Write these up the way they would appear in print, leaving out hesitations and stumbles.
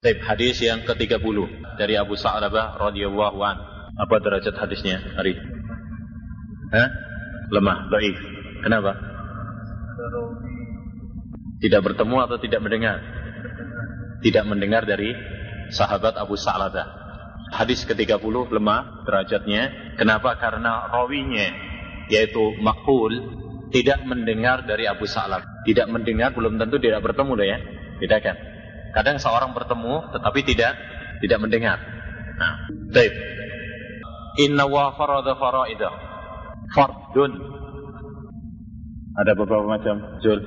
Baik, hadis yang ke-30 dari Abu Sa'labah radhiyallahu an. Apa derajat hadisnya, Ari? Lemah, dhaif. Kenapa? Tidak bertemu atau tidak mendengar? Tidak mendengar dari sahabat Abu Sa'labah. Hadis ke-30 lemah derajatnya. Kenapa? Karena rawinya yaitu maqul tidak mendengar dari Abu Sa'labah. Tidak mendengar belum tentu tidak bertemu loh ya. Bedakan. Kadang seorang bertemu tetapi tidak mendengar. Nah, baik. Inna wa farada faraidah. Fardun. Ada beberapa macam. Jul.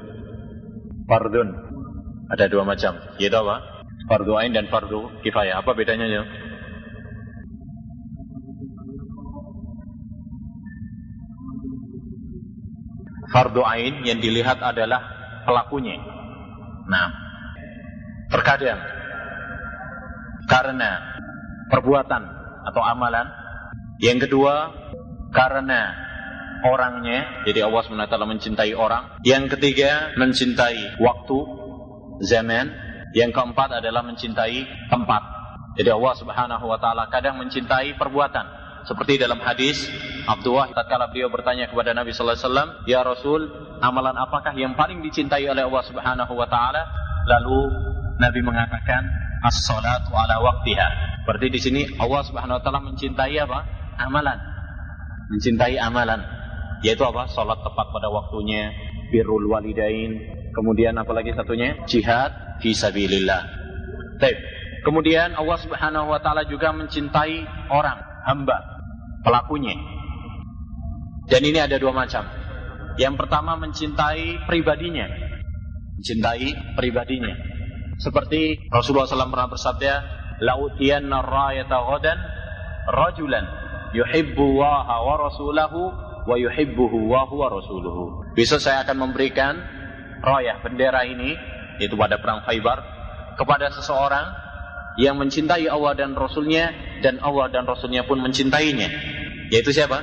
Fardun. Ada dua macam. Yaitu apa? Fardu ain dan fardu kifayah. Apa bedanya ya? Fardu ain yang dilihat adalah pelakunya. Nah, terkadang karena perbuatan atau amalan. Yang kedua karena orangnya. Jadi Allah SWT mencintai orang. Yang ketiga mencintai waktu, zaman. Yang keempat adalah mencintai tempat. Jadi Allah Subhanahu wa taala kadang mencintai perbuatan. Seperti dalam hadis Abdullah tatkala beliau bertanya kepada Nabi sallallahu alaihi wasallam, "Ya Rasul, amalan apakah yang paling dicintai oleh Allah Subhanahu wa taala?" Lalu Nabi mengatakan, "As-salatu ala waqtiha." Berarti di sini Allah Subhanahu wa taala mencintai apa? Amalan. Mencintai amalan. Yaitu apa? Salat tepat pada waktunya, birrul walidain, kemudian apalagi satunya? Jihad fi sabilillah. Baik. Kemudian Allah Subhanahu wa taala juga mencintai orang, hamba, pelakunya. Dan ini ada dua macam. Yang pertama mencintai pribadinya. Mencintai pribadinya. Seperti Rasulullah SAW pernah bersabda, "La'utiyanna rayata ghadan rajulan yuhibbu Allaha wa rasulahu wa yuhibbuhu wa huwa rasuluhu." Besok saya akan memberikan rayah, bendera ini, yaitu pada perang Khaybar, kepada seseorang yang mencintai Allah dan Rasulnya, dan Allah dan Rasulnya pun mencintainya. Yaitu siapa?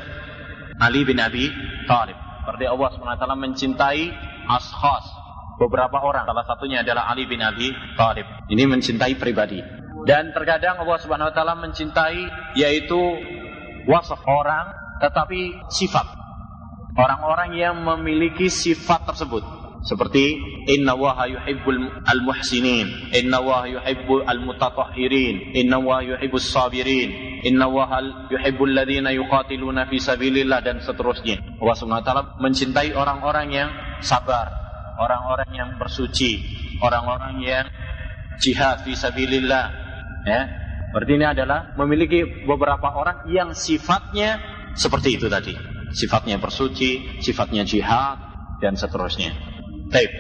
Ali bin Abi Thalib. Berarti Allah SWT mencintai ashkhas, beberapa orang. Salah satunya adalah Ali bin Abi Thalib. Ini mencintai pribadi. Dan terkadang Allah SWT mencintai yaitu wasaf orang, tetapi sifat. Orang-orang yang memiliki sifat tersebut. Seperti innallaha yuhibbul al-muhsinin, innallaha yuhibbul al-mutatahhirin, innallaha yuhibbus sabirin, innallaha yuhibbul ladzina yuqatiluna fi sabilillah, dan seterusnya. Allah Subhanahu wa taala mencintai orang-orang yang sabar, orang-orang yang bersuci, orang-orang yang jihad fi sabilillah. Ya. Berarti ini adalah memiliki beberapa orang yang sifatnya seperti itu tadi. Sifatnya bersuci, sifatnya jihad, dan seterusnya. Baik.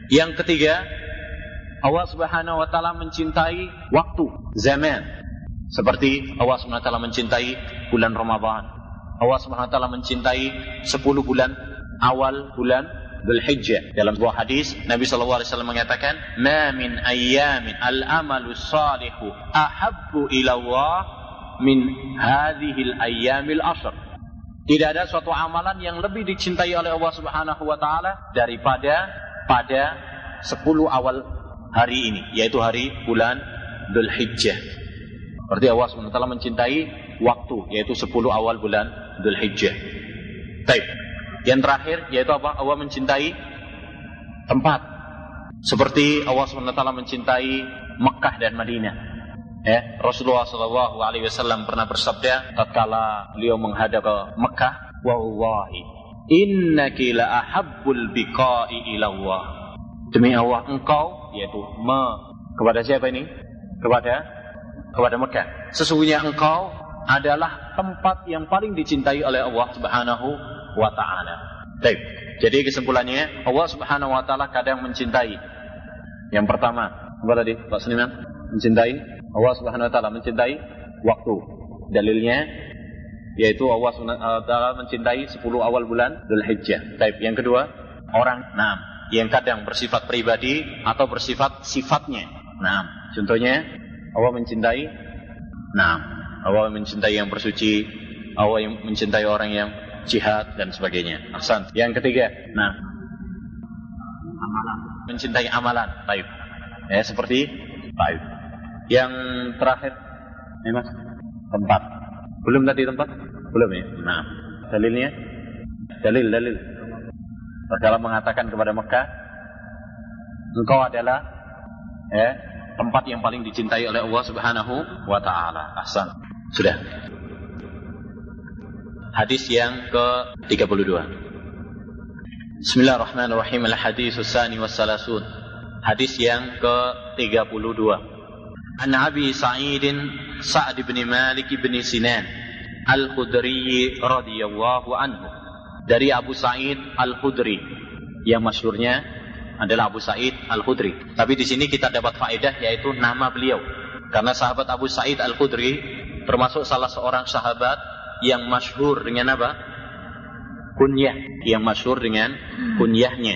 Yang ketiga, Allah Subhanahu wa taala mencintai waktu, zaman. Seperti Allah Subhanahu wa taala mencintai bulan Ramadan. Allah Subhanahu wa taala mencintai 10 bulan awal bulan Dzulhijjah. Dalam sebuah hadis Nabi sallallahu alaihi wasallam mengatakan, "Ma min ayyamin al-amalu salihu ahabbu ila Allah min hadhihi al-ayyamil ashr." Tidak ada suatu amalan yang lebih dicintai oleh Allah Subhanahu wa taala daripada pada 10 awal hari ini, yaitu hari bulan Dzulhijjah. Berarti Allah Subhanahu wa taala mencintai waktu, yaitu 10 awal bulan Dzulhijjah. Baik. Yang terakhir yaitu apa? Allah mencintai tempat. Seperti Allah Subhanahu wa taala mencintai Mekah dan Madinah. Rasulullah SAW pernah bersabda tatkala beliau menghadap ke Mekah, "Wallahi innaki la ahabbul biqa'i ila Allah." Demi Allah, engkau, yaitu kepada siapa ini? Kepada Mekah. Sesungguhnya engkau adalah tempat yang paling dicintai oleh Allah Subhanahu wa taala. Baik. Jadi kesimpulannya, Allah Subhanahu wa taala kadang mencintai. Yang pertama, apa tadi Pak Seniman? Mencintai Allah Subhanahu wa taala, mencintai waktu. Dalilnya yaitu Allah Subhanahu wa taala mencintai 10 awal bulan Dzulhijjah. Baik, yang kedua, orang yang kadang bersifat pribadi atau bersifat sifatnya. Contohnya Allah mencintai yang bersuci, Allah yang mencintai orang yang jihad dan sebagainya. Ahsan. Yang ketiga, amalan. Mencintai amalan. Baik. Seperti baik. Yang terakhir, ini Mas, tempat. Belum tadi tempat? Belum ya? Nah, dalilnya? Dalil. Rasulullah mengatakan kepada Mekah, engkau adalah tempat yang paling dicintai oleh Allah Subhanahu wa taala. Ahsan. Sudah. Hadis yang ke-32. Bismillahirrahmanirrahim. Al-haditsus tsani was-salasun. Hadis yang ke-32. An Abi Sa'id Sa'd bin Malik bin Sinan Al-Khudri radhiyallahu anhu. Dari Abu Sa'id Al-Khudri, yang masyhurnya adalah Abu Sa'id Al-Khudri. Tapi di sini kita dapat faedah, yaitu nama beliau. Karena sahabat Abu Sa'id Al-Khudri termasuk salah seorang sahabat yang masyhur dengan apa? Kunyah, yang masyhur dengan kunyahnya.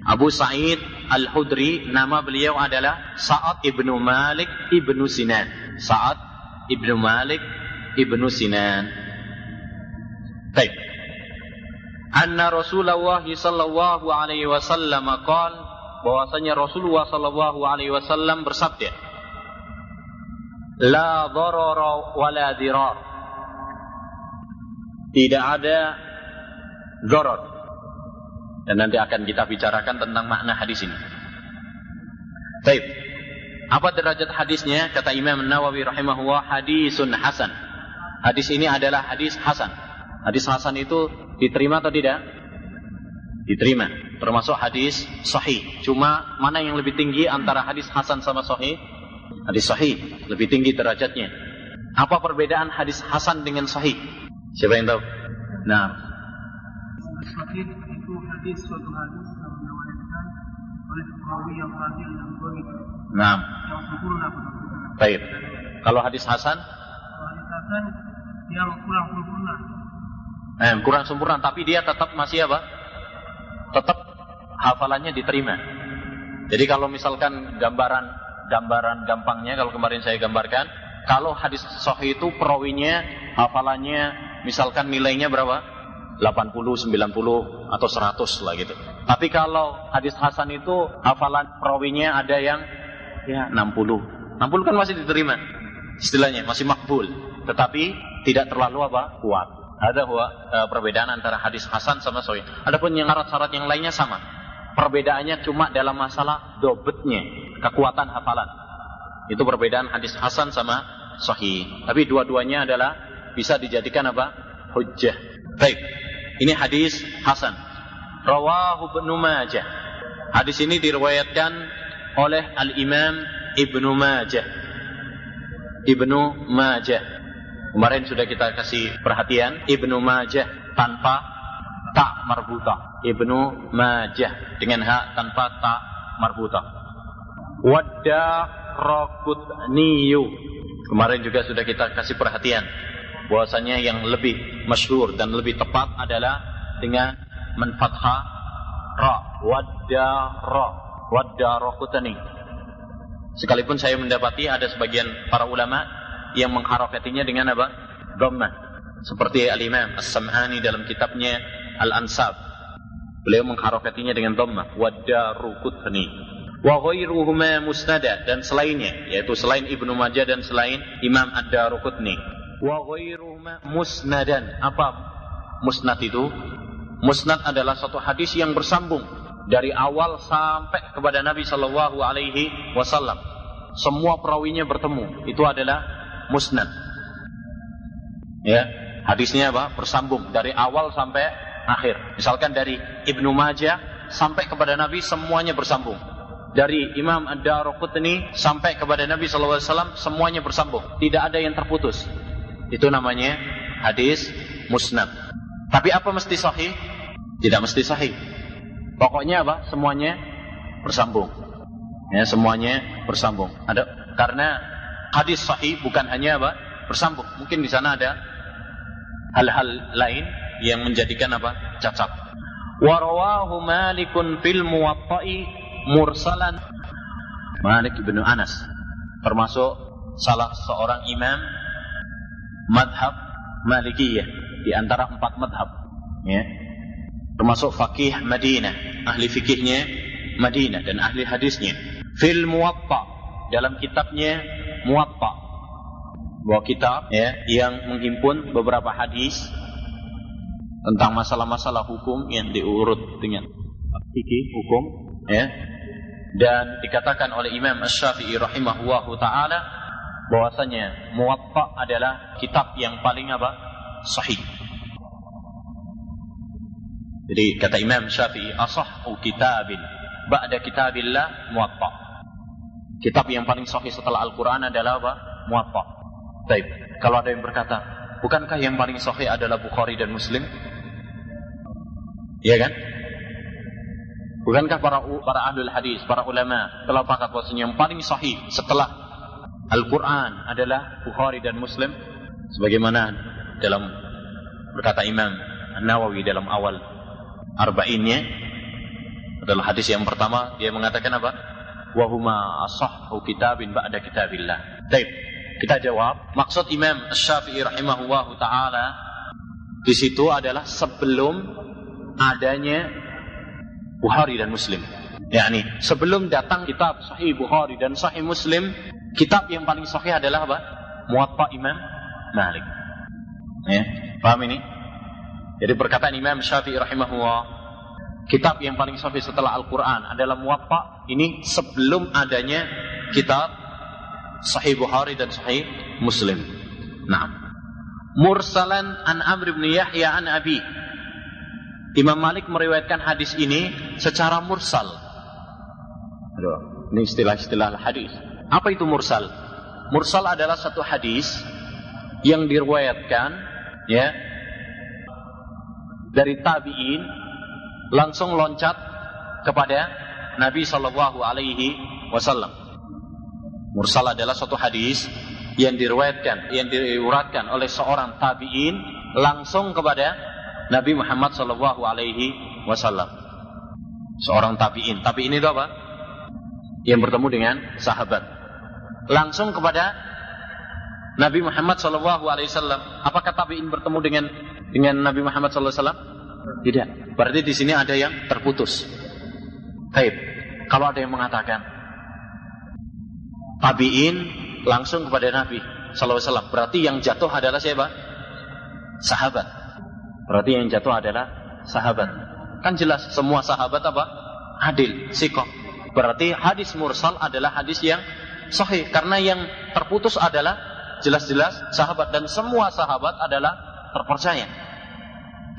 Abu Sa'id Al-Khudri, nama beliau adalah Sa'ad ibnu Malik ibnu Sinan. Sa'ad ibnu Malik ibnu Sinan. Baik. Anna Rasulullah sallallahu alaihi wasallam qala, bahwasanya Rasulullah sallallahu alaihi wasallam bersabda, la darara wa la dirar. Tidak ada darar. Dan nanti akan kita bicarakan tentang makna hadis ini. Baik. Apa derajat hadisnya? Kata Imam Nawawi rahimahullah, hadisun hasan. Hadis ini adalah hadis hasan. Hadis hasan itu diterima atau tidak? Diterima. Termasuk hadis sahih. Cuma mana yang lebih tinggi antara hadis hasan sama sahih? Hadis sahih lebih tinggi derajatnya. Apa perbedaan hadis hasan dengan sahih? Siapa yang tahu? Nah, sahih itu hadis, suatu hadis yang diriwayatkan oleh perawi yang adil dan dhaif. Nah. Yang sempurna. Baik. Kalau hadis hasan? Kalau hadis hasan yang kurang sempurna. Kurang sempurna, tapi dia tetap masih apa? Tetap hafalannya diterima. Jadi kalau misalkan gambaran gampangnya, kalau kemarin saya gambarkan, kalau hadis sahih itu perawinya hafalannya misalkan nilainya berapa? 80, 90 atau 100 lah gitu. Tapi kalau hadis hasan itu hafalan perawinya ada yang ya 60. 60 kan masih diterima. Istilahnya masih makbul, tetapi tidak terlalu apa? Kuat. Ada perbedaan antara hadis hasan sama sahih. Adapun yang syarat-syarat yang lainnya sama. Perbedaannya cuma dalam masalah dobetnya, kekuatan hafalan. Itu perbedaan hadis hasan sama sahih. Tapi dua-duanya adalah bisa dijadikan apa? Hujjah. Baik. Ini hadis hasan. Rawahu Ibnu Majah. Hadis ini diriwayatkan oleh Al-Imam Ibnu Majah. Ibnu Majah. Kemarin sudah kita kasih perhatian, Ibnu Majah tanpa ta marbutah. Ibnu Majah dengan ha tanpa ta marbutah. Waddaraqutniyu. Kemarin juga sudah kita kasih perhatian bahwasanya yang lebih masyhur dan lebih tepat adalah dengan menfathah ra. Waddaraqutni. Sekalipun saya mendapati ada sebagian para ulama yang mengharokatinya dengan apa? Dhammah. Seperti Al-Imam As-Sam'ani dalam kitabnya Al-Ansab. Beliau mengharokatinya dengan dhammah. Waddaraqutni. Wa ghairuhuma musnada, dan selainnya, yaitu selain Ibnu Majah dan selain Imam Ad-Daraqutni. Wa ghairuhuma musnadan. Apa musnad itu? Musnad adalah suatu hadis yang bersambung dari awal sampai kepada Nabi sallallahu alaihi wasallam. Semua perawinya bertemu. Itu adalah musnad. Ya, hadisnya apa? Bersambung dari awal sampai akhir. Misalkan dari Ibnu Majah sampai kepada Nabi semuanya bersambung. Dari Imam Ad-Daraqutni sampai kepada Nabi sallallahu alaihi wasallam semuanya bersambung. Tidak ada yang terputus. Itu namanya hadis musnad. Tapi apa mesti sahih? Tidak mesti sahih. Pokoknya apa? Semuanya bersambung. Ya, semuanya bersambung. Karena hadis sahih bukan hanya apa? Bersambung. Mungkin di sana ada hal-hal lain yang menjadikan apa? Cacat. Wa rawahu Malikun fil Muwatta'i mursalan. Malik bin Anas termasuk salah seorang imam madhab Malikiyah di antara 4 madhab. Ya. Termasuk faqih Madinah, ahli fikihnya Madinah dan ahli hadisnya. Fil Muwatta, dalam kitabnya Muwatta, bahwa kitab yang menghimpun beberapa hadis tentang masalah-masalah hukum yang diurut dengan fikih hukum, dan dikatakan oleh Imam Asy-Syafi'i rahimahullahu taala bahwasanya Muwatta adalah kitab yang paling sahih. Jadi kata Imam Syafi'i, asahhu kitabin ba'da kitabillah Muwatta. Kitab yang paling sahih setelah Al-Qur'an adalah Muwatta. Baik, kalau ada yang berkata, bukankah yang paling sahih adalah Bukhari dan Muslim? Iya kan? Bukankah para ahlul hadis, para ulama telah sepakat bahwasanya yang paling sahih setelah Al-Quran adalah Bukhari dan Muslim? Sebagaimana dalam berkata Imam Nawawi dalam awal Arba'innya, adalah hadis yang pertama, dia mengatakan apa? Wa huma asahhu kitabin ba'da kitabillah. Baik, kita jawab, maksud Imam Asy-Syafi'i rahimahullahu taala di situ adalah sebelum adanya Bukhari dan Muslim. yakni sebelum datang kitab Sahih Bukhari dan Sahih Muslim, kitab yang paling sahih adalah apa? Muwatta Imam Malik. Ya, paham ini? Jadi perkataan Imam Syafi'i rahimahullah, kitab yang paling sahih setelah Al-Quran adalah Muwatta. Ini sebelum adanya kitab Sahih Bukhari dan Sahih Muslim. Nah, mursalan an Amr bin Yahya an Abi. Imam Malik meriwayatkan hadis ini secara mursal. Aduh, ini istilah-istilah hadis. Apa itu mursal? Mursal adalah satu hadis yang diriwayatkan ya dari tabi'in langsung loncat kepada Nabi sallallahu alaihi wasallam. Mursal adalah satu hadis yang diriwayatkan, yang diuratkan oleh seorang tabi'in langsung kepada Nabi Muhammad sallallahu alaihi wasallam. Seorang tabi'in. Tabi'in itu apa? Yang bertemu dengan sahabat. Langsung kepada Nabi Muhammad sallallahu alaihi wasallam. Apakah tabi'in bertemu dengan Nabi Muhammad sallallahu alaihi wasallam? Tidak. Berarti di sini ada yang terputus. Baik. Kalau ada yang mengatakan tabi'in langsung kepada Nabi sallallahu alaihi wasallam, berarti yang jatuh adalah siapa? Sahabat. Berarti yang jatuh adalah sahabat. Kan jelas semua sahabat apa? Adil, siqah. Berarti hadis mursal adalah hadis yang sahih, karena yang terputus adalah jelas-jelas sahabat, dan semua sahabat adalah terpercaya.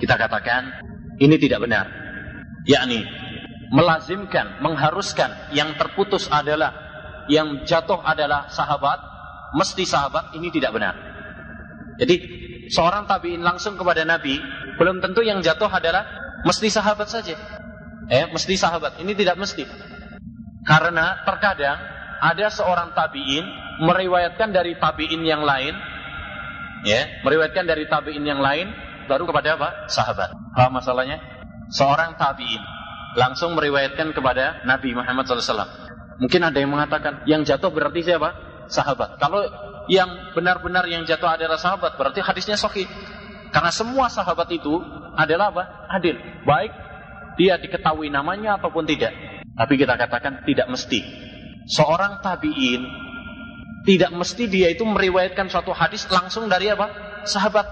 Kita katakan ini tidak benar, yakni melazimkan, mengharuskan yang terputus adalah, yang jatuh adalah sahabat, mesti sahabat, ini tidak benar. Jadi seorang tabi'in langsung kepada Nabi, belum tentu yang jatuh adalah mesti sahabat saja. Mesti sahabat, ini tidak mesti. Karena terkadang ada seorang tabi'in meriwayatkan dari tabi'in yang lain, meriwayatkan dari tabi'in yang lain baru kepada apa? Sahabat. Paham masalahnya? Seorang tabi'in langsung meriwayatkan kepada Nabi Muhammad SAW. Mungkin ada yang mengatakan yang jatuh berarti siapa? Sahabat. Kalau yang benar-benar yang jatuh adalah sahabat, berarti hadisnya sahih. Karena semua sahabat itu adalah apa? Adil. Baik dia diketahui namanya ataupun tidak. Tapi kita katakan tidak mesti. Seorang tabi'in tidak mesti dia itu meriwayatkan suatu hadis langsung dari apa? Sahabat.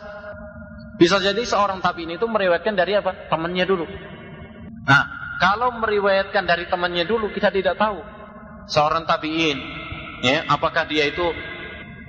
Bisa jadi seorang tabi'in itu meriwayatkan dari apa? Temannya dulu. Nah, kalau meriwayatkan dari temannya dulu, kita tidak tahu seorang tabi'in apakah dia itu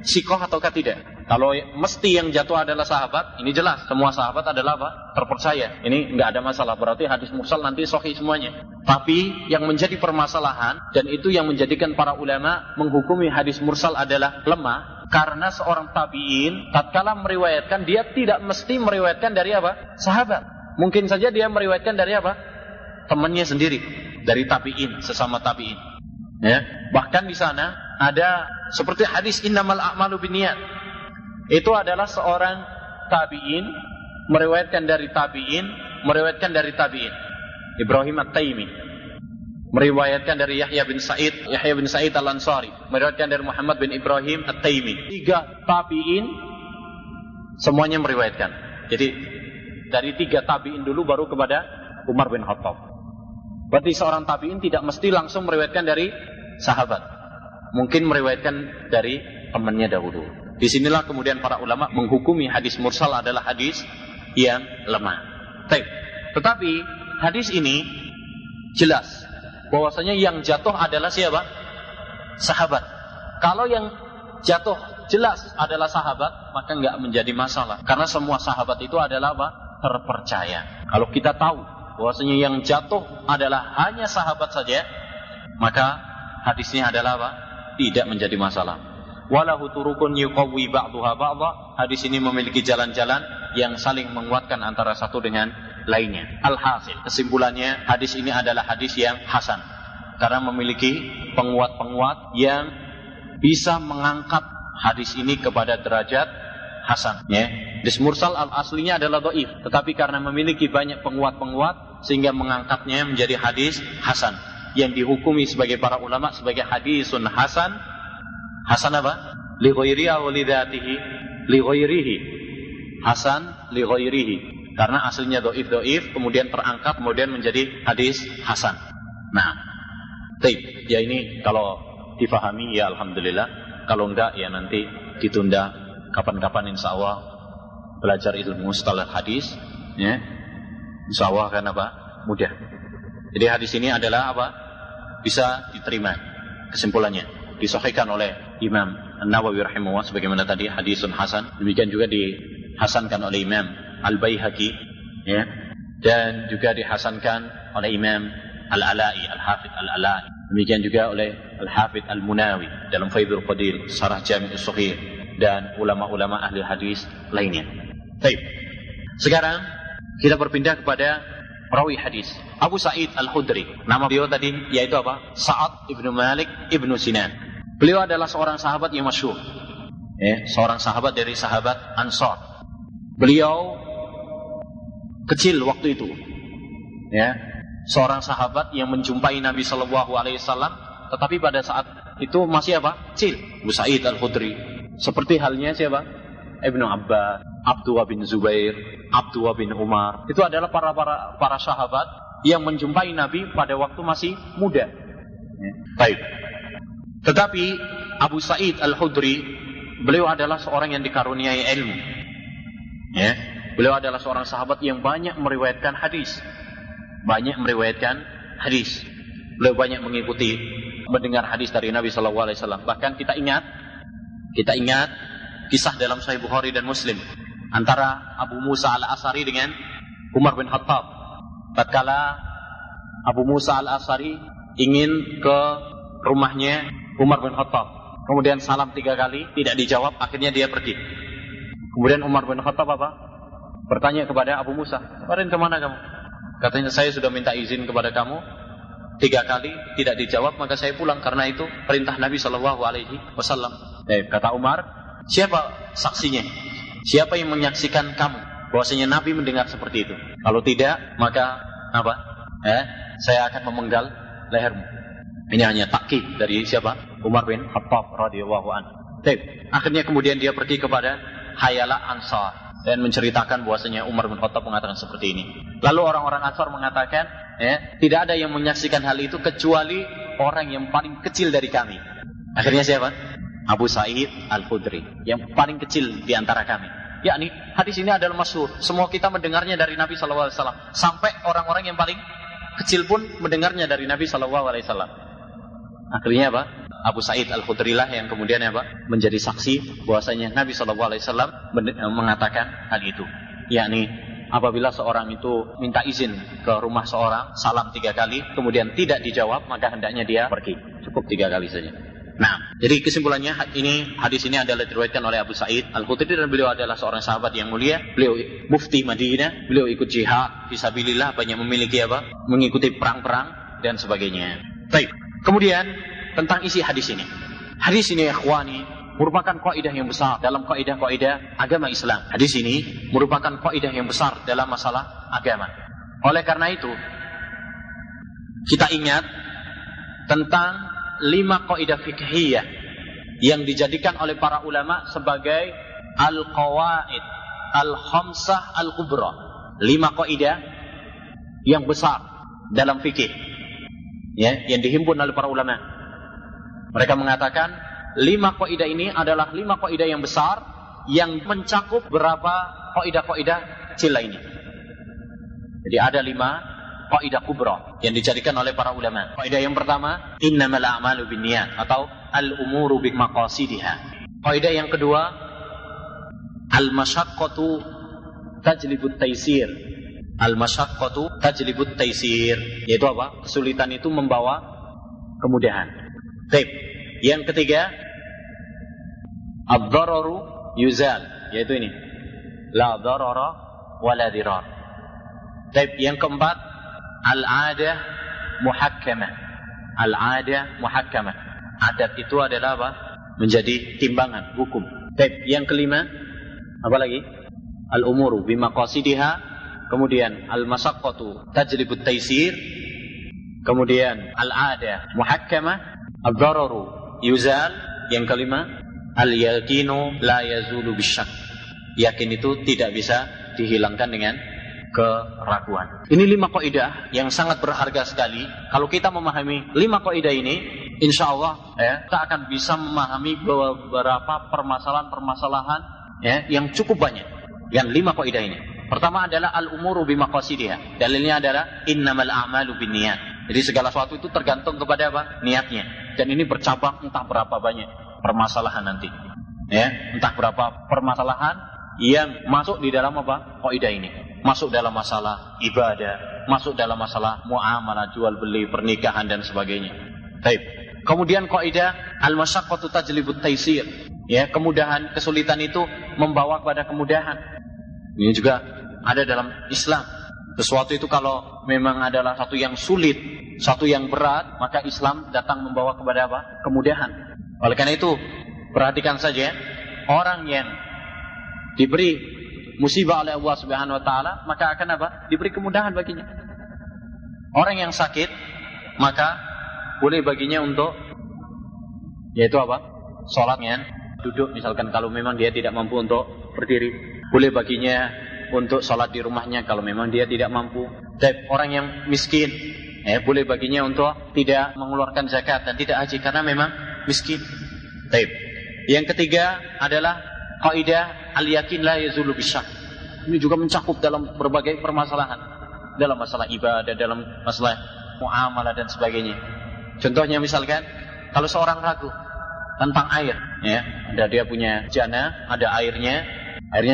sikoh ataukah tidak. Kalau mesti yang jatuh adalah sahabat, ini jelas semua sahabat adalah apa? Terpercaya. Ini nggak ada masalah. Berarti hadis mursal nanti sahih semuanya. Tapi yang menjadi permasalahan, dan itu yang menjadikan para ulama menghukumi hadis mursal adalah lemah, karena seorang tabi'in tatkala meriwayatkan, dia tidak mesti meriwayatkan dari apa? Sahabat. Mungkin saja dia meriwayatkan dari apa? Temannya sendiri, dari tabi'in, sesama tabi'in. Bahkan di sana ada seperti hadis innamal a'malu binniyat. Itu adalah seorang tabi'in meriwayatkan dari tabi'in, meriwayatkan dari tabi'in. Ibrahim At-Taimi meriwayatkan dari Yahya bin Sa'id Al-Ansari, meriwayatkan dari Muhammad bin Ibrahim At-Taimi. 3 tabi'in semuanya meriwayatkan. Jadi dari 3 tabi'in dulu baru kepada Umar bin Khattab. Berarti seorang tabi'in tidak mesti langsung meriwayatkan dari sahabat. mungkin meriwayatkan dari temannya dahulu. Disinilah kemudian para ulama menghukumi hadis mursal adalah hadis yang lemah. Tetapi hadis ini jelas bahwasanya yang jatuh adalah siapa? Sahabat. Kalau yang jatuh jelas adalah sahabat, maka enggak menjadi masalah. Karena semua sahabat itu adalah apa? Terpercaya. Kalau kita tahu bahwasanya yang jatuh adalah hanya sahabat saja, maka hadisnya adalah apa? Tidak menjadi masalah. Walahu turukun yuqawwi ba'daha ba'dha. Hadis ini memiliki jalan-jalan yang saling menguatkan antara satu dengan lainnya. Alhasil, kesimpulannya hadis ini adalah hadis yang hasan karena memiliki penguat-penguat yang bisa mengangkat hadis ini kepada derajat hasan. Hadis mursal aslinya adalah dhaif, tetapi karena memiliki banyak penguat-penguat sehingga mengangkatnya menjadi hadis hasan yang dihukumi sebagai para ulama sebagai hadisun hasan. Hasan apa? Li ghairihi wa li dzatihi. Li ghairihi. Hasan li ghairihi. Karena aslinya dhaif kemudian terangkat kemudian menjadi hadis hasan. Nah, ya ini kalau difahami ya alhamdulillah. Kalau enggak ya nanti ditunda kapan-kapan insyaallah belajar ilmu mustalah hadis ya. Insyaallah kan apa? Mudah. Jadi hadis ini adalah apa? Bisa diterima kesimpulannya. Disahihkan oleh Imam An-Nawawi rahimahullah sebagaimana tadi hadisun hasan. Demikian juga dihasankan oleh Imam Al-Baihaqi ya. Dan juga dihasankan oleh Imam Al-Ala'i, Al-Hafidh Al-Ala'i. Demikian juga oleh Al-Hafidh Al-Munawi dalam Faidul Qadir, Syarah Jami' As-Sahih dan ulama-ulama ahli hadis lainnya. Baik. Sekarang kita berpindah kepada rawi hadis Abu Sa'id Al-Khudri. Nama beliau tadi yaitu apa? Sa'ad ibnu Malik ibnu Sinan. Beliau adalah seorang sahabat yang masyhur. Seorang sahabat dari sahabat Ansar. Beliau kecil waktu itu. Seorang sahabat yang menjumpai Nabi sallallahu alaihi wasallam, tetapi pada saat itu masih apa? Kecil. Abu Sa'id Al-Khudri. Seperti halnya siapa? Ibnu Abbas, Abdullah bin Zubair, Abdullah bin Umar. Itu adalah para sahabat yang menjumpai Nabi pada waktu masih muda. Baik. Tetapi Abu Sa'id Al-Khudri, beliau adalah seorang yang dikaruniai ilmu. Beliau adalah seorang sahabat yang banyak meriwayatkan hadis. Beliau banyak mengikuti, mendengar hadis dari Nabi sallallahu alaihi wasallam. Bahkan kita ingat kisah dalam Sahih Bukhari dan Muslim antara Abu Musa Al-Asy'ari dengan Umar bin Khattab. Tatkala Abu Musa Al-Asy'ari ingin ke rumahnya Umar bin Khattab, kemudian salam 3 kali tidak dijawab, akhirnya dia pergi. Kemudian Umar bin Khattab bertanya kepada Abu Musa, kemarin kemana kamu? Katanya saya sudah minta izin kepada kamu 3 kali tidak dijawab, maka saya pulang karena itu perintah Nabi Shallallahu Alaihi Wasallam. Kata Umar, siapa saksinya? Siapa yang menyaksikan kamu bahwasanya Nabi mendengar seperti itu? Kalau tidak, maka apa? Saya akan memenggal lehermu. Ini hanya takkid dari siapa? Umar bin Khattab radhiyallahu anhu. Akhirnya kemudian dia pergi kepada Hayala Ansar dan menceritakan bahwasanya Umar bin Khattab mengatakan seperti ini. Lalu orang-orang Ansar mengatakan, tidak ada yang menyaksikan hal itu kecuali orang yang paling kecil dari kami. Akhirnya siapa? Abu Sa'id Al-Khudri, yang paling kecil di antara kami. Yakni hadis ini adalah masyhur. Semua kita mendengarnya dari Nabi sallallahu alaihi wasallam, sampai orang-orang yang paling kecil pun mendengarnya dari Nabi sallallahu alaihi wasallam. Akhirnya apa? Abu Sa'id Al-Khudri lah yang kemudian menjadi saksi bahwasanya Nabi sallallahu alaihi wasallam mengatakan hal itu. Yakni apabila seorang itu minta izin ke rumah seorang, salam 3 kali, kemudian tidak dijawab, maka hendaknya dia pergi. Cukup 3 kali saja. Nah, jadi kesimpulannya hadis ini adalah diriwayatkan oleh Abu Sa'id Al-Khudri dan beliau adalah seorang sahabat yang mulia. Beliau mufti Madinah, beliau ikut jihad fisabilillah, banyak memiliki mengikuti perang-perang dan sebagainya. Baik. Kemudian tentang isi hadis ini. Hadis ini ikhwani merupakan kaidah yang besar dalam kaidah-kaidah agama Islam. Hadis ini merupakan kaidah yang besar dalam masalah agama. Oleh karena itu, kita ingat tentang 5 kaidah fiqhiyah yang dijadikan oleh para ulama sebagai al-qawaid al-khamsah al-kubra. 5 kaidah yang besar dalam fikih, yang dihimpun oleh para ulama. Mereka mengatakan 5 kaidah ini adalah 5 kaidah yang besar yang mencakup berapa kaidah-kaidah kecil lainnya. Jadi ada 5 kaidah kubra yang dijadikan oleh para ulama. Kaidah yang pertama, innamal a'malu binniyat atau al-umuru bimaqasidiha. Kaidah yang kedua, al-masyaqqatu tajlibut taysir. Al-masyaqqatu tajlibut taysir, yaitu apa? Kesulitan itu membawa kemudahan. Baik. Yang ketiga, ad-dararu yuzal, yaitu ini. La darara wala dirar. Baik, yang keempat, al-'adah muhakkamah. Al-'adah muhakkamah. Adat itu adalah apa? Menjadi timbangan hukum. Baik, yang kelima, apa lagi? Al-umuru bimaqasidiha. Kemudian al-masyaqqatu tajlibut taysir. Kemudian al-'adah muhakkamah. Ad-dararu yuzal. Yang kelima, al-yaqinu la yazulu bisyak. Yakin itu tidak bisa dihilangkan dengan keraguan. Ini 5 kaidah yang sangat berharga sekali. Kalau kita memahami 5 kaidah ini, insya Allah kita akan bisa memahami beberapa permasalahan-permasalahan yang cukup banyak. Yang 5 kaidah ini. Pertama adalah al-umuru bimaqasidiha. Dalilnya adalah innamal a'malu binniyat. Jadi segala sesuatu itu tergantung kepada apa? Niatnya. Dan ini bercabang entah berapa banyak permasalahan nanti. Entah berapa permasalahan yang masuk di dalam apa? Kaidah ini. Masuk dalam masalah ibadah, masuk dalam masalah muamalah, jual beli, pernikahan dan sebagainya. Baik. Kemudian kaidah al-masyaqqatu tajlibut taysir. Kemudahan, kesulitan itu membawa kepada kemudahan. Ini juga ada dalam Islam. Sesuatu itu kalau memang adalah satu yang sulit, satu yang berat, maka Islam datang membawa kepada apa? Kemudahan. Oleh karena itu, perhatikan saja, orang yang diberi musibah oleh Allah Subhanahu wa taala, maka akan apa? Diberi kemudahan baginya. Orang yang sakit, maka boleh baginya untuk yaitu apa? Salatnya duduk, misalkan kalau memang dia tidak mampu untuk berdiri. Boleh baginya untuk salat di rumahnya kalau memang dia tidak mampu. Dan orang yang miskin, boleh baginya untuk tidak mengeluarkan zakat dan tidak haji karena memang miskin. Baik. Yang ketiga adalah kaidah al-yakin la yazulu bisyak. Ini juga mencakup dalam berbagai permasalahan. Dalam masalah ibadah, dalam masalah muamalah dan sebagainya. Contohnya misalkan, kalau seorang ragu tentang air, ada dia punya jana, ada airnya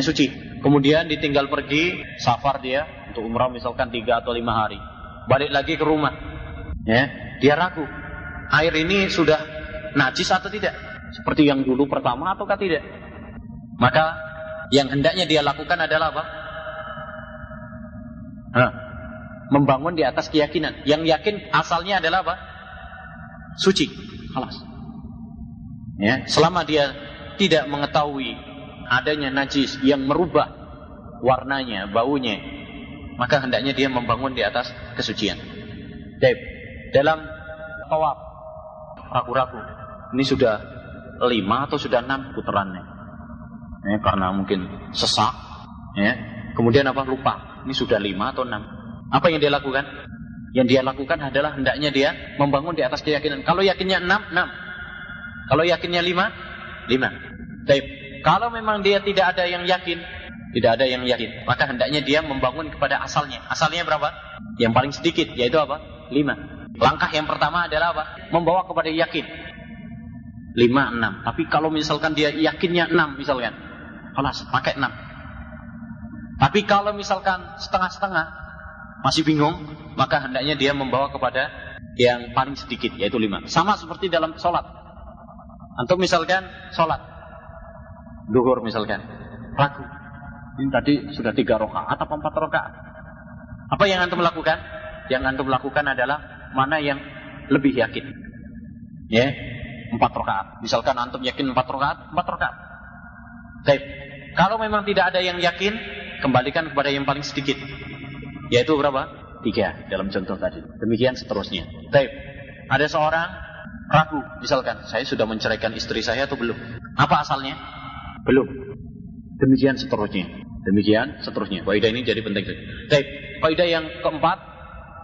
suci. Kemudian ditinggal pergi, safar dia untuk umrah misalkan 3 atau 5 hari. Balik lagi ke rumah. Dia ragu, air ini sudah najis atau tidak? Seperti yang dulu pertama ataukah tidak? Maka yang hendaknya dia lakukan adalah apa? Membangun di atas keyakinan. Yang yakin asalnya adalah apa? Suci. Khalas. Selama dia tidak mengetahui adanya najis yang merubah warnanya, baunya, maka hendaknya dia membangun di atas kesucian. Dalam tawaf, ragu-ragu, ini sudah 5 atau sudah 6 putarannya. Karena mungkin sesak, kemudian apa? Lupa, ini sudah 5 atau 6. Apa yang dia lakukan? Yang dia lakukan adalah hendaknya dia membangun di atas keyakinan. Kalau yakinnya 6, 6. Kalau yakinnya 5, 5. Kalau memang dia tidak ada yang yakin, maka hendaknya dia membangun kepada asalnya. Asalnya berapa? Yang paling sedikit, yaitu apa? 5. Langkah yang pertama adalah apa? Membawa kepada yakin. 5, 6. Tapi kalau misalkan dia yakinnya 6 misalkan, kelas pakai 6. Tapi kalau misalkan setengah-setengah, masih bingung, maka hendaknya dia membawa kepada yang paling sedikit, yaitu 5. Sama seperti dalam sholat. Antum misalkan sholat duhur misalkan, ragu, ini tadi sudah 3 rakaat atau 4 rakaat. Apa yang antum lakukan? Yang antum lakukan adalah mana yang lebih yakin. 4 rakaat. Misalkan antum yakin 4 rakaat, 4 rakaat. Kalau memang tidak ada yang yakin, kembalikan kepada yang paling sedikit, yaitu berapa? 3 dalam contoh tadi. Demikian seterusnya. Ada seorang ragu, misalkan, saya sudah menceraikan istri saya atau belum? Apa asalnya? Belum. Demikian seterusnya. Kaidah ini jadi penting. Kaidah yang keempat,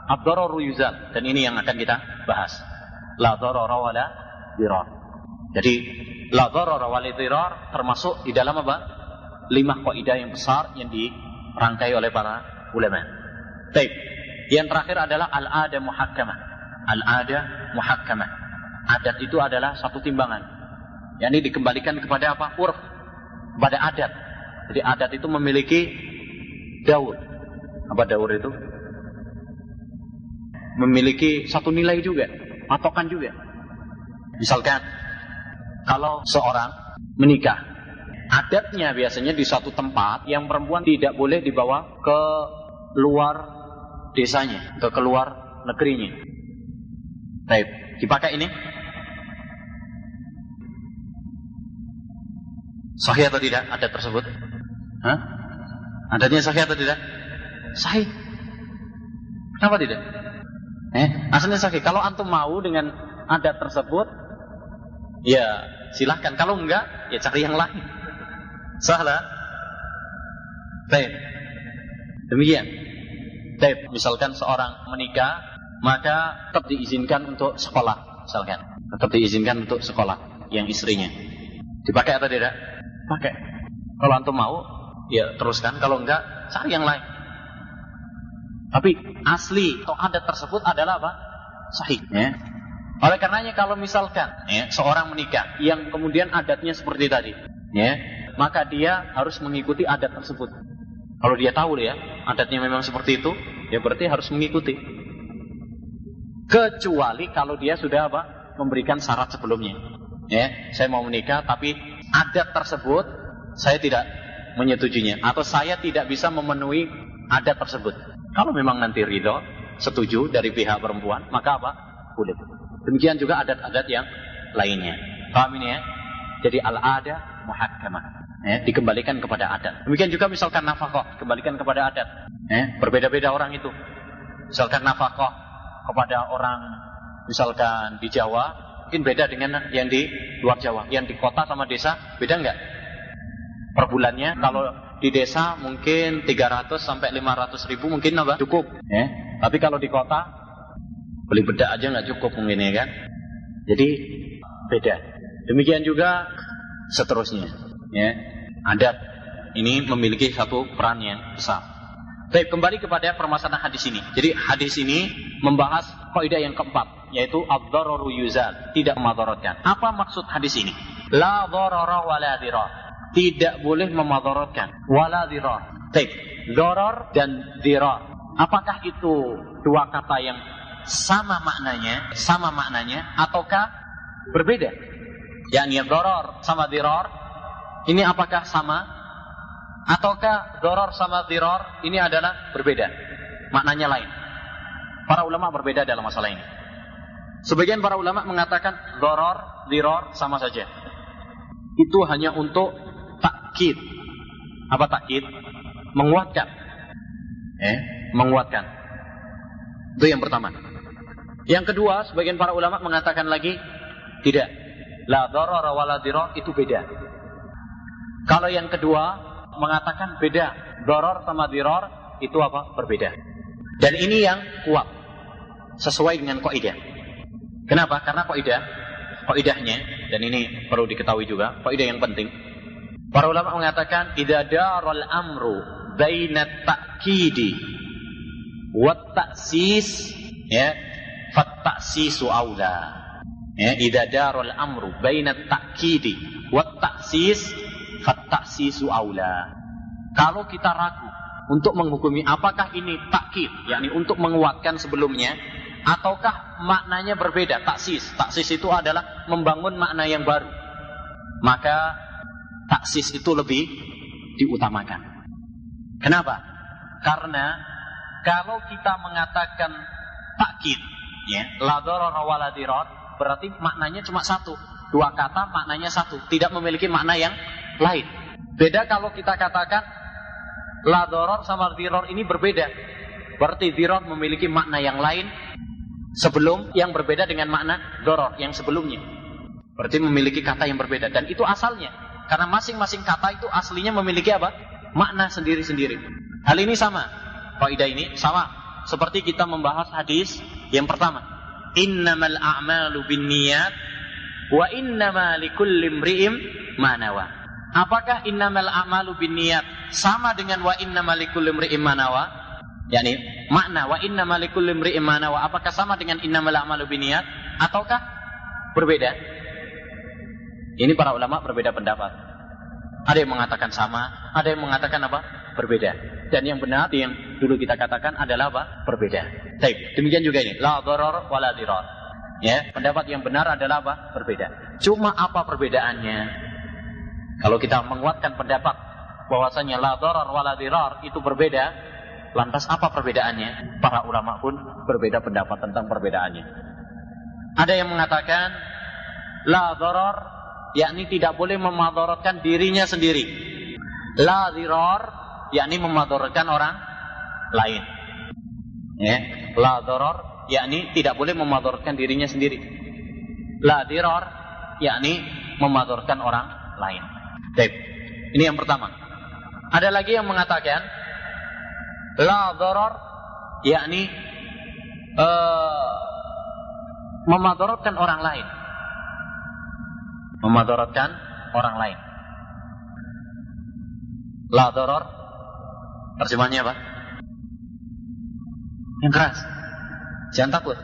ad-dararu yuzal, dan ini yang akan kita bahas. La darara wala dirar. Jadi la dharar wa la dirar termasuk di dalam apa? 5 kaidah yang besar yang dirangkai oleh para ulama. Baik. Yang terakhir adalah al-'adah muhakkamah. Al-'adah muhakkamah. Adat itu adalah satu timbangan. Yakni dikembalikan kepada apa? Urf, pada adat. Jadi adat itu memiliki daur. Apa daur itu? Memiliki satu nilai juga, patokan juga. Misalkan kalau seorang menikah, adatnya biasanya di suatu tempat yang perempuan tidak boleh dibawa ke luar desanya atau keluar negerinya. Baik, dipakai ini sahih atau tidak adat tersebut? Hah? Adatnya sahih atau tidak? Sahih. Kenapa tidak? Asalnya sahih. Kalau antum mau dengan adat tersebut, ya silahkan. Kalau enggak, ya cari yang lain. Salah. Baik. Demikian. Baik. Misalkan seorang menikah, maka tetap diizinkan untuk sekolah. Misalkan, tetap diizinkan untuk sekolah yang istrinya. Dipakai atau tidak? Pakai. Kalau antum mau, ya teruskan. Kalau enggak, cari yang lain. Tapi asli atau adat tersebut adalah apa? Sahih. Ya. Oleh karenanya kalau misalkan seorang menikah yang kemudian adatnya seperti tadi, maka dia harus mengikuti adat tersebut. Kalau dia tahu ya adatnya memang seperti itu, ya berarti harus mengikuti. Kecuali kalau dia sudah apa? Memberikan syarat sebelumnya. Saya mau menikah tapi adat tersebut saya tidak menyetujuinya atau saya tidak bisa memenuhi adat tersebut. Kalau memang nanti ridho, setuju dari pihak perempuan, maka apa? Boleh. Demikian juga adat-adat yang lainnya. Paham ini ya? Jadi al-'adah muhakkamah. Dikembalikan kepada adat. Demikian juga misalkan nafkah, kembalikan kepada adat. Berbeda-beda orang itu. Misalkan nafkah kepada orang misalkan di Jawa, mungkin beda dengan yang di luar Jawa. Yang di kota sama desa, beda enggak? Per bulannya, kalau di desa mungkin 300 sampai 500 ribu mungkin apa? Cukup. Tapi kalau di kota beli bedak aja nggak cukup mungkin ya kan. Jadi beda. Demikian juga seterusnya. Adat ini memiliki satu peran yang besar. Baik, kembali kepada permasalahan hadis ini. Jadi hadis ini membahas kaidah yang keempat, yaitu ad-dhararu yuzal, tidak memadaratkan. Apa maksud hadis ini? La dharara wa la dirar. Tidak boleh memadaratkan. Wala dirar. Baik, darar dan dirar. Apakah itu dua kata yang sama maknanya ataukah berbeda? Yakni darar sama dirar ini apakah sama ataukah darar sama dirar ini adalah berbeda? Maknanya lain. Para ulama berbeda dalam masalah ini. Sebagian para ulama mengatakan darar, dirar sama saja. Itu hanya untuk takkid. Apa takkid? Menguatkan. Menguatkan. Itu yang pertama. Yang kedua, sebagian para ulama mengatakan lagi tidak. La dharara wa la dirar itu beda. Kalau yang kedua mengatakan beda. Dharar sama dirar itu apa? Berbeda. Dan ini yang kuat. Sesuai dengan kaidah. Kenapa? Karena kaidahnya dan ini perlu diketahui juga, kaidah yang penting. Para ulama mengatakan idza daral amru baina ta'kidi wa ta'sis fat ta'sisu aula. Idza daral amru baina ta'kidi wa ta'sis fat ta'sisu aula. Kalau kita ragu untuk menghukumi apakah ini takkid, yakni untuk menguatkan sebelumnya, ataukah maknanya berbeda, taksis. Taksis itu adalah membangun makna yang baru. Maka taksis itu lebih diutamakan. Kenapa? Karena kalau kita mengatakan takkid, la dharara wa la dirar, berarti maknanya cuma satu. Dua kata maknanya satu, tidak memiliki makna yang lain. Beda kalau kita katakan la dharar sama dirar ini berbeda. Berarti dirar memiliki makna yang lain sebelum yang berbeda dengan makna dharar yang sebelumnya. Berarti memiliki kata yang berbeda. Dan itu asalnya. Karena masing-masing kata itu aslinya memiliki apa? Makna sendiri-sendiri. Hal ini sama. Kaidah ini sama. Seperti kita membahas hadis yang pertama. Innamal a'malu binniyat wa innama likulli imri'in ma nawa. Apakah innamal a'malu binniyat sama dengan wa innamal likulli imri'in ma nawa? Yani makna wa innamal likulli imri'in ma nawa apakah sama dengan innamal a'malu binniyat ataukah berbeda? Ini para ulama berbeda pendapat. Ada yang mengatakan sama, ada yang mengatakan apa? Berbeda. Dan yang benar yang dulu kita katakan adalah apa? Berbeda. Baik, demikian juga ini, la dharar wala dirar. Ya, pendapat yang benar adalah apa? Berbeda. Cuma apa perbedaannya? Kalau kita menguatkan pendapat bahwasanya la dharar wala dirar itu berbeda, lantas apa perbedaannya? Para ulama pun berbeda pendapat tentang perbedaannya. Ada yang mengatakan la dharar, yakni tidak boleh memadaratkan dirinya sendiri. La dirar, yakni memadaratkan orang lain. Ya, la dharar, yakni tidak boleh memadaratkan dirinya sendiri. La dirar, yakni memadaratkan orang lain. Baik, ini yang pertama. Ada lagi yang mengatakan la dharar, yakni memadaratkan orang lain. Memadaratkan orang lain. La dharar, terjemahnya apa? Yang keras. Jangan takut.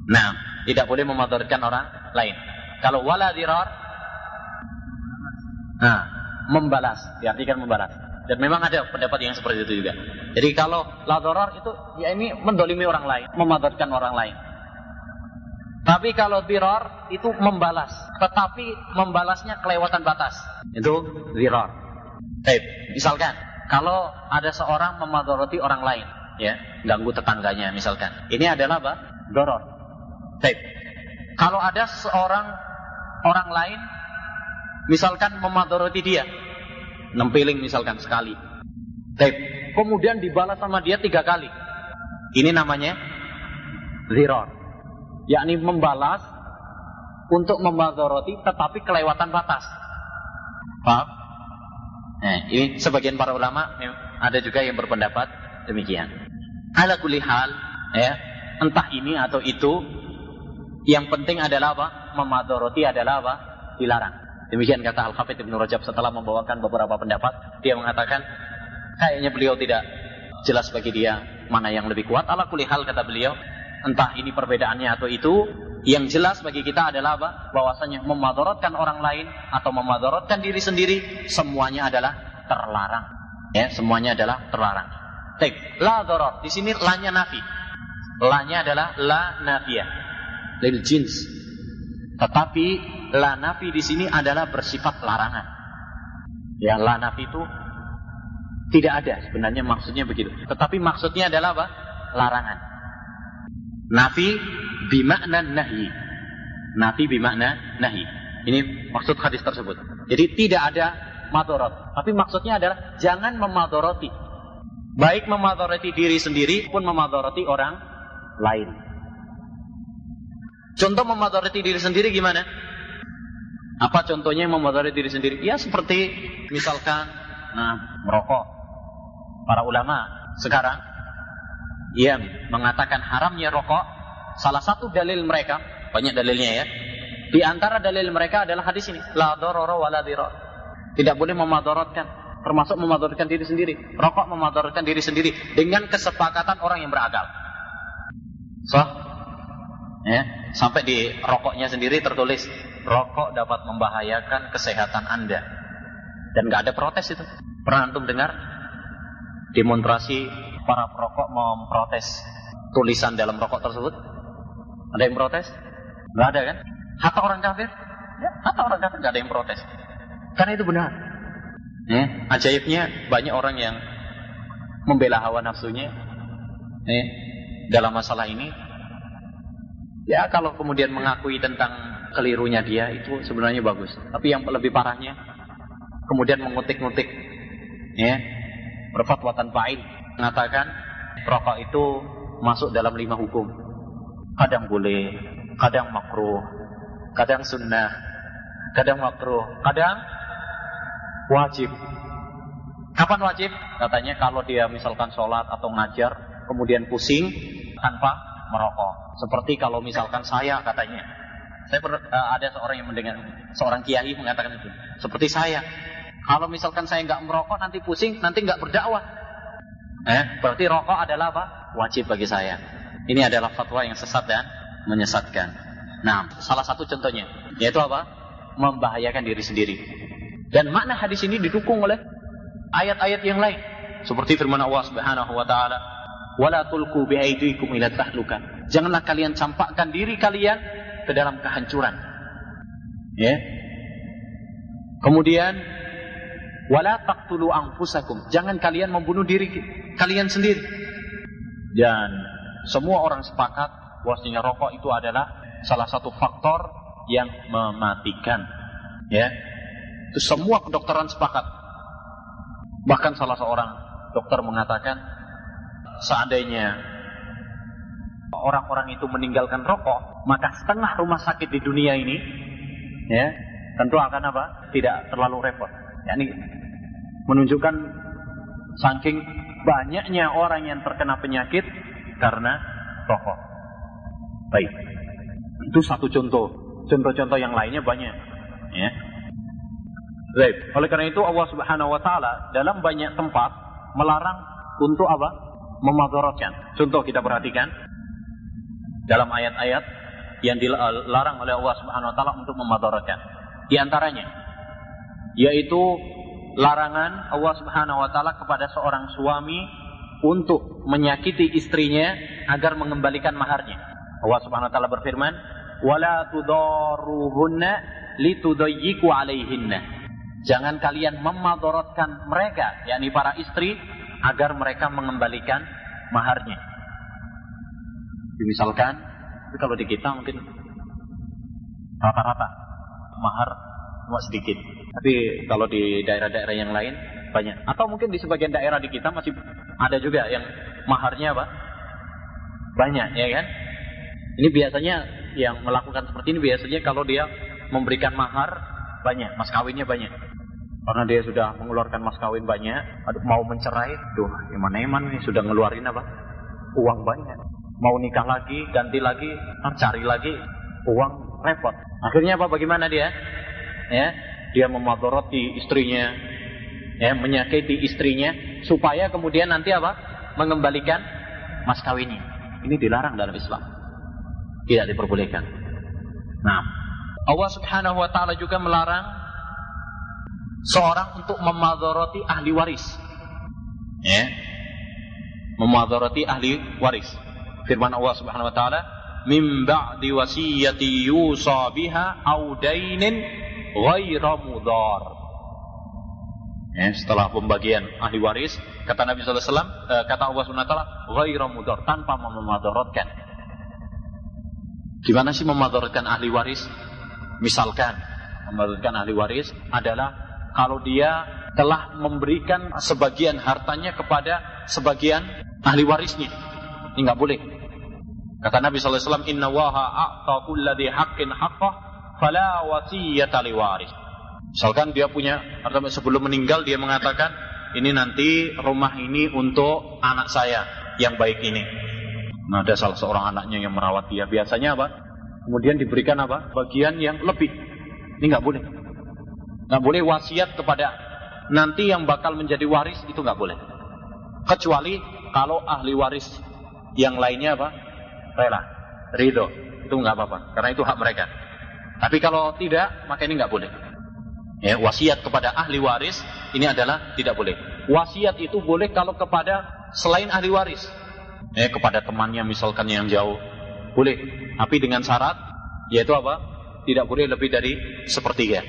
Nah, tidak boleh memadaratkan orang lain. Kalau wala dirar, nah, membalas, diartikan membalas. Dan memang ada pendapat yang seperti itu juga. Jadi kalau la dharar itu ya ini mendolimi orang lain, memadaratkan orang lain. Tapi kalau dirar itu membalas, tetapi membalasnya kelewatan batas. Itu dirar. Baik, misalkan kalau ada seorang memadarati orang lain, ya, ganggu tetangganya misalkan. Ini adalah apa? Dharar. Baik. Kalau ada seorang orang lain misalkan memadarati dia, nempiling misalkan sekali. Baik. Kemudian dibalas sama dia 3 kali. Ini namanya dirar. Yakni membalas untuk memadarati tetapi kelewatan batas. Paham? Nah, ini sebagian para ulama ada juga yang berpendapat demikian. Ala kulli hal, ya, entah ini atau itu, yang penting adalah apa? Memadarati adalah apa? Dilarang. Demikian kata Al-Hafidz Ibnu Rajab setelah membawakan beberapa pendapat. Dia mengatakan kayaknya beliau tidak jelas bagi dia mana yang lebih kuat. Ala kulli hal, kata beliau, entah ini perbedaannya atau itu, yang jelas bagi kita adalah apa? Bahwasanya memadaratkan orang lain atau memadaratkan diri sendiri, semuanya adalah terlarang. Ya, semuanya adalah terlarang. Baik, la dharar. Di sini la-nya nafi. La-nya adalah la nafiyah lil jins. Tetapi la nafi di sini adalah bersifat larangan. Ya, la nafi itu tidak ada sebenarnya, maksudnya begitu. Tetapi maksudnya adalah apa? Larangan. Nafi bimakna nahi. Nafi bimakna nahi. Ini maksud hadis tersebut. Jadi tidak ada madarat. Tapi maksudnya adalah jangan memadarati. Baik memadarati diri sendiri pun memadarati orang lain. Contoh memadarati diri sendiri gimana? Apa contohnya memadarati diri sendiri? Ya seperti misalkan merokok. Para ulama sekarang yang mengatakan haramnya rokok, salah satu dalil mereka, banyak dalilnya ya, di antara dalil mereka adalah hadis ini, la dharara wala dirar. Tidak boleh memadaratkan, termasuk memadaratkan diri sendiri. Rokok memadaratkan diri sendiri dengan kesepakatan orang yang berakal. Ya, sampai di rokoknya sendiri tertulis, rokok dapat membahayakan kesehatan Anda. Dan nggak ada protes itu. Pernah antum dengar demonstrasi para perokok memprotes tulisan dalam rokok tersebut? Ada yang protes? Nggak ada kan? Hatta orang kafir? Ya, hatta orang kafir nggak ada yang protes. Karena itu benar. Ajaibnya banyak orang yang membela hawa nafsunya dalam masalah ini. Ya, kalau kemudian mengakui tentang kelirunya dia, itu sebenarnya bagus. Tapi yang lebih parahnya, kemudian mengutik-ngutik, ya, berfatwa tanpa ilmu, mengatakan rokok itu masuk dalam 5 hukum. Kadang boleh, kadang makruh, kadang sunnah, kadang makruh, kadang wajib. Kapan wajib? Katanya kalau dia misalkan sholat atau ngajar, kemudian pusing tanpa merokok. Seperti kalau misalkan saya, katanya, Ada seorang yang mendengar seorang kiai mengatakan itu. Seperti saya, kalau misalkan saya nggak merokok nanti pusing, nanti nggak berdakwah. Berarti rokok adalah apa? Wajib bagi saya. Ini adalah fatwa yang sesat dan menyesatkan. Nah, salah satu contohnya yaitu apa? Membahayakan diri sendiri. Dan makna hadis ini didukung oleh ayat-ayat yang lain, seperti firman Allah Subhanahu wa taala, "Wala tulqu biaydikum ila tahluka." Janganlah kalian campakkan diri kalian ke dalam kehancuran. Kemudian, "Wala taqtulu anfusakum." Jangan kalian membunuh diri kalian sendiri. Dan semua orang sepakat bahwasanya rokok itu adalah salah satu faktor yang mematikan. Itu semua kedokteran sepakat. Bahkan salah seorang dokter mengatakan, seandainya orang-orang itu meninggalkan rokok, maka setengah rumah sakit di dunia ini, tentu akan apa? Tidak terlalu repot. Ini menunjukkan saking banyaknya orang yang terkena penyakit karena rokok. Baik, itu satu contoh. Contoh-contoh yang lainnya banyak. Baik. Oleh karena itu Allah Subhanahu Wa Taala dalam banyak tempat melarang untuk apa? Memadaratkan. Contoh kita perhatikan dalam ayat-ayat yang dilarang oleh Allah Subhanahu Wa Taala untuk memadaratkan. Di antaranya, yaitu larangan Allah Subhanahu Wa Taala kepada seorang suami untuk menyakiti istrinya agar mengembalikan maharnya. Allah Subhanahu Wa Taala berfirman, "Wala tudaruhunna litudayyiku alaihinna." Jangan kalian memadaratkan mereka, yakni para istri, agar mereka mengembalikan maharnya. Misalkan, kalau di kita mungkin rata-rata mahar cuma sedikit. Tapi kalau di daerah-daerah yang lain banyak. Atau mungkin di sebagian daerah di kita masih ada juga yang maharnya apa? Banyak, ya kan? Ini biasanya yang melakukan seperti ini biasanya kalau dia memberikan mahar banyak, mas kawinnya banyak. Karena dia sudah mengeluarkan mas kawin banyak, mau mencerai, eman-eman nih sudah ngeluarin apa? Uang banyak. Mau nikah lagi, ganti lagi, cari lagi, uang repot. Akhirnya apa? Bagaimana dia? Dia memadharati istrinya, menyakiti istrinya, supaya kemudian nanti apa? Mengembalikan mas kawinnya. Ini dilarang dalam Islam. Tidak diperbolehkan. Nah, Allah Subhanahu Wa Taala juga melarang seorang untuk memadharati ahli waris. Memadharati ahli waris. Firman Allah Subhanahu Wa Taala, "Min ba'di wasiyati yusa biha aw dainin ghaira mudhar." Setelah pembagian ahli waris, kata Nabi sallallahu alaihi wasallam, kata Allah Subhanahu Wa Taala, ghaira mudhar, tanpa memadharatkan. Gimana sih memadharatkan ahli waris? Misalkan memadharatkan ahli waris adalah kalau dia telah memberikan sebagian hartanya kepada sebagian ahli warisnya. Ini nggak boleh. Kata Nabi sallallahu alaihi wasallam, "Inna Allaha a'ta kulli haqqin haqqah, fala wasiyata liwaris." Misalkan dia punya harta, sebelum meninggal dia mengatakan, "Ini nanti rumah ini untuk anak saya yang baik ini." Nah, ada salah seorang anaknya yang merawat dia. Biasanya apa? Kemudian diberikan apa? Bagian yang lebih. Ini nggak boleh. Nggak boleh wasiat kepada nanti yang bakal menjadi waris, itu nggak boleh. Kecuali kalau ahli waris yang lainnya apa? Rela, ridho, itu nggak apa-apa, karena itu hak mereka. Tapi kalau tidak, maka ini nggak boleh. Wasiat kepada ahli waris ini adalah tidak boleh. Wasiat itu boleh kalau kepada selain ahli waris, kepada temannya misalkan yang jauh, boleh. Tapi dengan syarat, yaitu apa? Tidak boleh lebih dari sepertiga.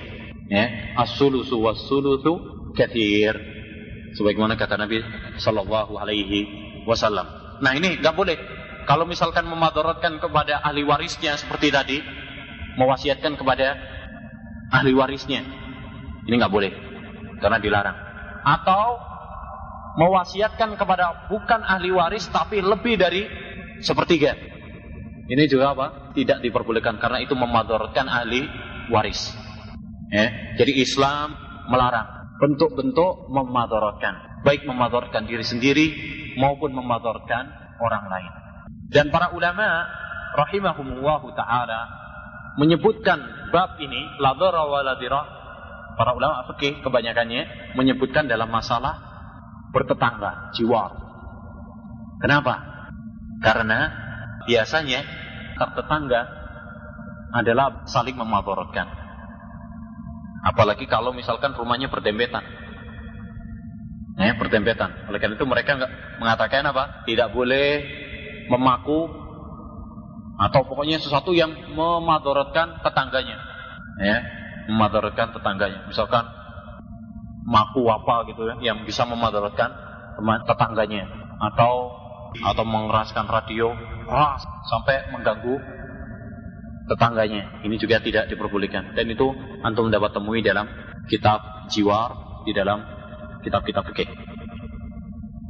As-sulusu was-sulusu katsir. Sebagaimana kata Nabi sallallahu alaihi wasallam. Nah, ini enggak boleh. Kalau misalkan memadharatkan kepada ahli warisnya seperti tadi, mewasiatkan kepada ahli warisnya, ini enggak boleh. Karena dilarang. Atau mewasiatkan kepada bukan ahli waris tapi lebih dari sepertiga. Ini juga apa? Tidak diperbolehkan karena itu memadharatkan ahli waris. Jadi Islam melarang bentuk-bentuk memadharatkan, baik memadharatkan diri sendiri maupun memadharatkan orang lain. Dan para ulama rahimahumullah taala menyebutkan bab ini la dharra wa la dirah, para ulama fikih kebanyakannya menyebutkan dalam masalah bertetangga, jiwar. Kenapa? Karena biasanya tetangga adalah saling memadharatkan. Apalagi kalau misalkan rumahnya berdempetan. Berdempetan. Oleh karena itu mereka mengatakan apa? Tidak boleh memaku atau pokoknya sesuatu yang memadharatkan tetangganya. Memadharatkan tetangganya. Misalkan maku apa gitu ya, yang bisa memadharatkan tetangganya, atau mengeraskan radio sampai mengganggu tetangganya. Ini juga tidak diperbolehkan. Dan itu antum dapat temui dalam kitab jiwar, di dalam kitab-kitab fikih.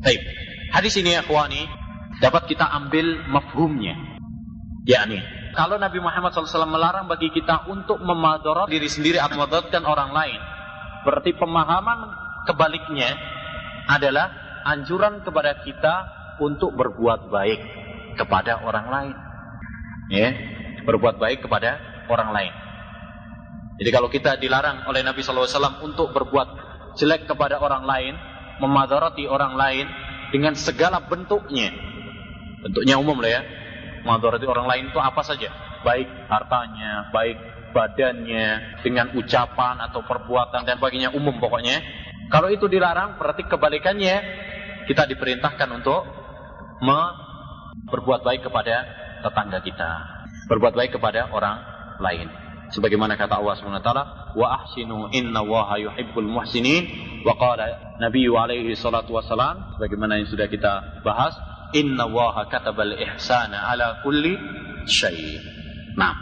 Baik. Hadis ini ya ikhwani, dapat kita ambil mafhumnya. Yakni, kalau Nabi Muhammad SAW melarang bagi kita untuk memadharat diri sendiri atau memadharatkan orang lain, berarti pemahaman kebaliknya adalah anjuran kepada kita untuk berbuat baik kepada orang lain. Berbuat baik kepada orang lain. Jadi kalau kita dilarang oleh Nabi SAW untuk berbuat jelek kepada orang lain, memadharati orang lain dengan segala bentuknya umum lah ya. Memadharati orang lain itu apa saja, baik hartanya, baik badannya, dengan ucapan atau perbuatan dan sebagainya, umum pokoknya. Kalau itu dilarang, berarti kebalikannya kita diperintahkan untuk berbuat baik kepada tetangga kita, berbuat baik kepada orang lain. Sebagaimana kata Allah SWT, wa ahsinu inna Allaha yuhibbul muhsinin. Wa qala Nabi alaihi salatu wassalam, sebagaimana yang sudah kita bahas, inna Allaha katabal ihsana ala kulli syai'. Nah,